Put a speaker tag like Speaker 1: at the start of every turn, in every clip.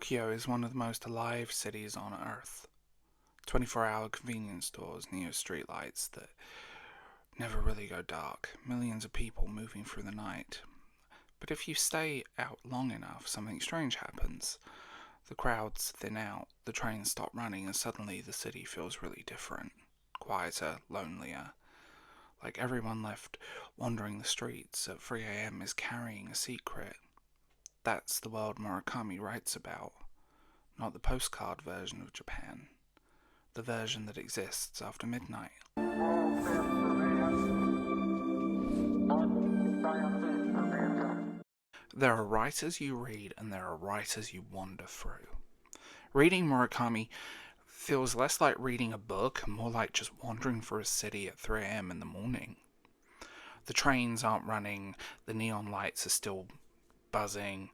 Speaker 1: Tokyo is one of the most alive cities on Earth. 24-hour convenience stores near streetlights that never really go dark, millions of people moving through the night. But if you stay out long enough, something strange happens. The crowds thin out, the trains stop running, and suddenly the city feels really different. Quieter, lonelier. Like everyone left wandering the streets at 3 a.m. is carrying a secret. That's the world Murakami writes about, not the postcard version of Japan, the version that exists after midnight. There are writers you read and there are writers you wander through. Reading Murakami feels less like reading a book and more like just wandering through a city at 3 a.m. in the morning. The trains aren't running, the neon lights are still buzzing,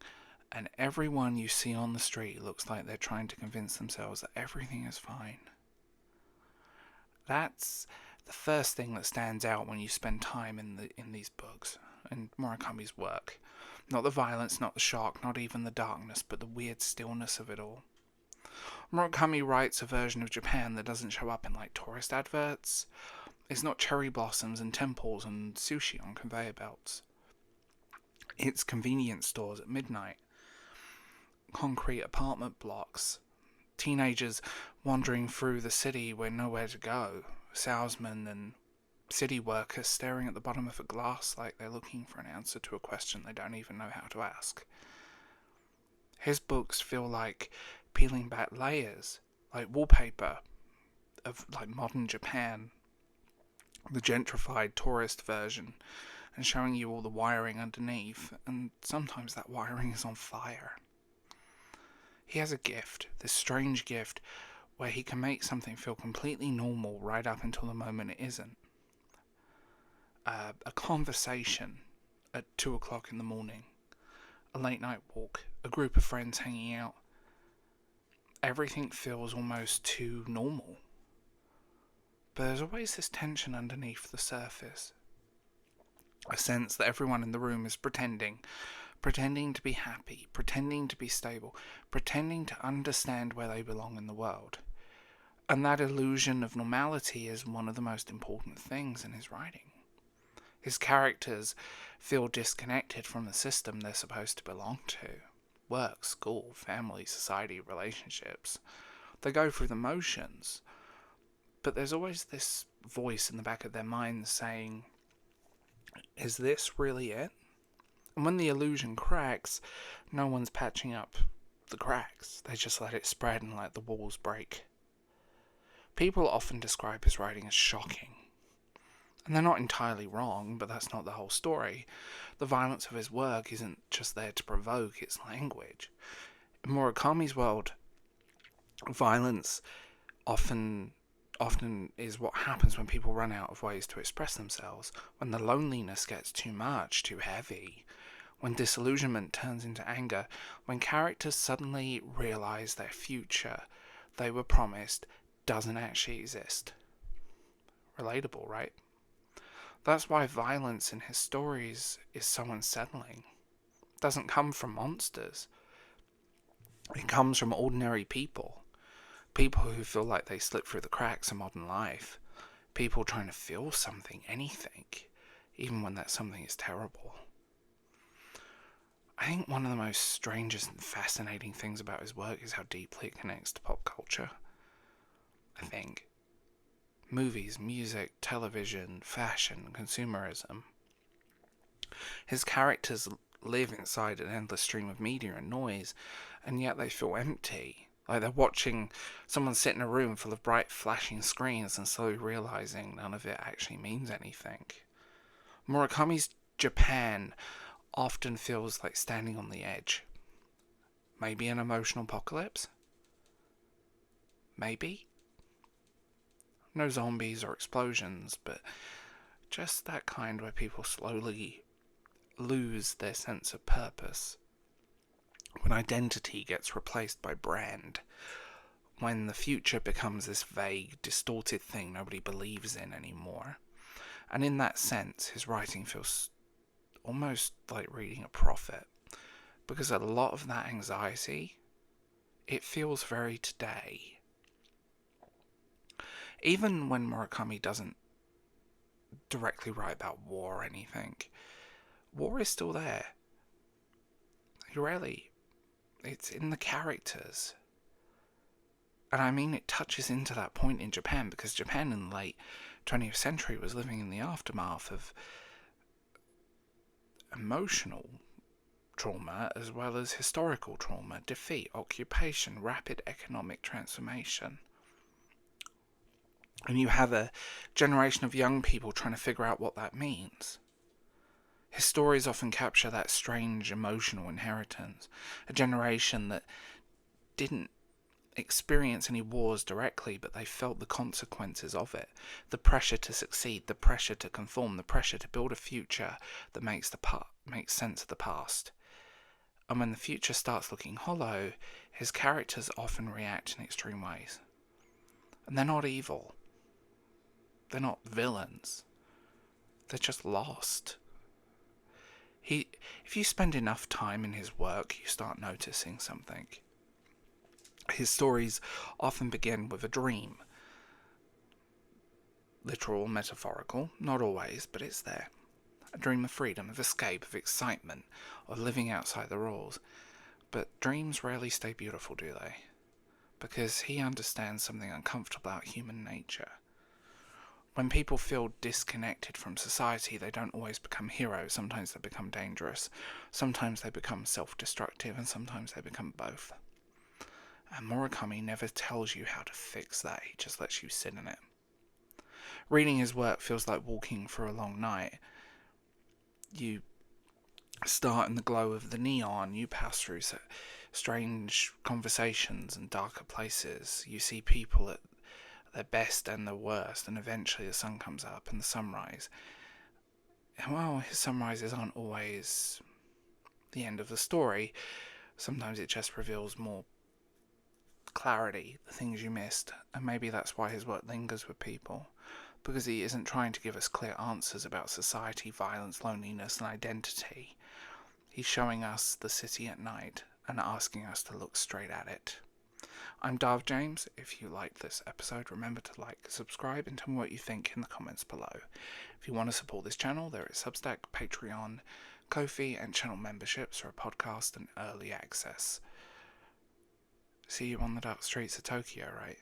Speaker 1: and everyone you see on the street looks like they're trying to convince themselves that everything is fine. That's the first thing that stands out when you spend time in these books and Murakami's work. Not the violence, not the shock, not even the darkness, but the weird stillness of it all. Murakami writes a version of Japan that doesn't show up in like tourist adverts. It's not cherry blossoms and temples and sushi on conveyor belts. It's convenience stores at midnight, concrete apartment blocks, teenagers wandering through the city with nowhere to go, salesmen and city workers staring at the bottom of a glass like they're looking for an answer to a question they don't even know how to ask. His books feel like peeling back layers, like wallpaper of like modern Japan, the gentrified tourist version, and showing you all the wiring underneath, and sometimes that wiring is on fire. He has a gift, this strange gift, where he can make something feel completely normal right up until the moment it isn't. A conversation at 2 o'clock in the morning, a late night walk, a group of friends hanging out. Everything feels almost too normal. But there's always this tension underneath the surface. A sense that everyone in the room is pretending to be happy, pretending to be stable, pretending to understand where they belong in the world. And that illusion of normality is one of the most important things in his writing. His characters feel disconnected from the system they're supposed to belong to. Work, school, family, society, relationships. They go through the motions, but there's always this voice in the back of their minds saying, is this really it? And when the illusion cracks, no one's patching up the cracks. They just let it spread and let the walls break. People often describe his writing as shocking. And they're not entirely wrong, but that's not the whole story. The violence of his work isn't just there to provoke, it's language. In Murakami's world, violence often is what happens when people run out of ways to express themselves, when the loneliness gets too much, too heavy, when disillusionment turns into anger, when characters suddenly realize their future they were promised doesn't actually exist. Relatable, right? That's why violence in his stories is so unsettling. It doesn't come from monsters. It comes from ordinary people. People who feel like they slip through the cracks of modern life. People trying to feel something, anything, even when that something is terrible. I think one of the most strangest and fascinating things about his work is how deeply it connects to pop culture. I think. Movies, music, television, fashion, consumerism. His characters live inside an endless stream of media and noise, and yet they feel empty. Like they're watching someone sit in a room full of bright flashing screens and slowly realizing none of it actually means anything. Murakami's Japan often feels like standing on the edge. Maybe an emotional apocalypse? Maybe? No zombies or explosions, but just that kind where people slowly lose their sense of purpose. When identity gets replaced by brand. When the future becomes this vague, distorted thing nobody believes in anymore. And in that sense, his writing feels almost like reading a prophet. Because a lot of that anxiety it feels very today. Even when Murakami doesn't directly write about war or anything, war is still there. Really, it's in the characters. And I mean, it touches into that point in Japan, because Japan in the late 20th century was living in the aftermath of emotional trauma as well as historical trauma, defeat, occupation, rapid economic transformation. And you have a generation of young people trying to figure out what that means. His stories often capture that strange emotional inheritance. A generation that didn't experience any wars directly, but they felt the consequences of it. The pressure to succeed, the pressure to conform, the pressure to build a future that makes sense of the past. And when the future starts looking hollow, his characters often react in extreme ways. And they're not evil. They're not villains. They're just lost. If you spend enough time in his work, you start noticing something. His stories often begin with a dream. Literal, metaphorical, not always, but it's there. A dream of freedom, of escape, of excitement, of living outside the rules. But dreams rarely stay beautiful, do they? Because he understands something uncomfortable about human nature. When people feel disconnected from society, they don't always become heroes. Sometimes they become dangerous. Sometimes they become self-destructive, and sometimes they become both. And Murakami never tells you how to fix that. He just lets you sit in it. Reading his work feels like walking through a long night. You start in the glow of the neon. You pass through strange conversations and darker places. You see people at their best and their worst, and eventually the sun comes up and the sunrise. And well, his sunrises aren't always the end of the story. Sometimes it just reveals more clarity, the things you missed, and maybe that's why his work lingers with people, because he isn't trying to give us clear answers about society, violence, loneliness, and identity. He's showing us the city at night and asking us to look straight at it. I'm Darv James. If you liked this episode, remember to like, subscribe, and tell me what you think in the comments below. If you want to support this channel, there is Substack, Patreon, Ko-fi, and channel memberships for a podcast and early access. See you on the dark streets of Tokyo, right?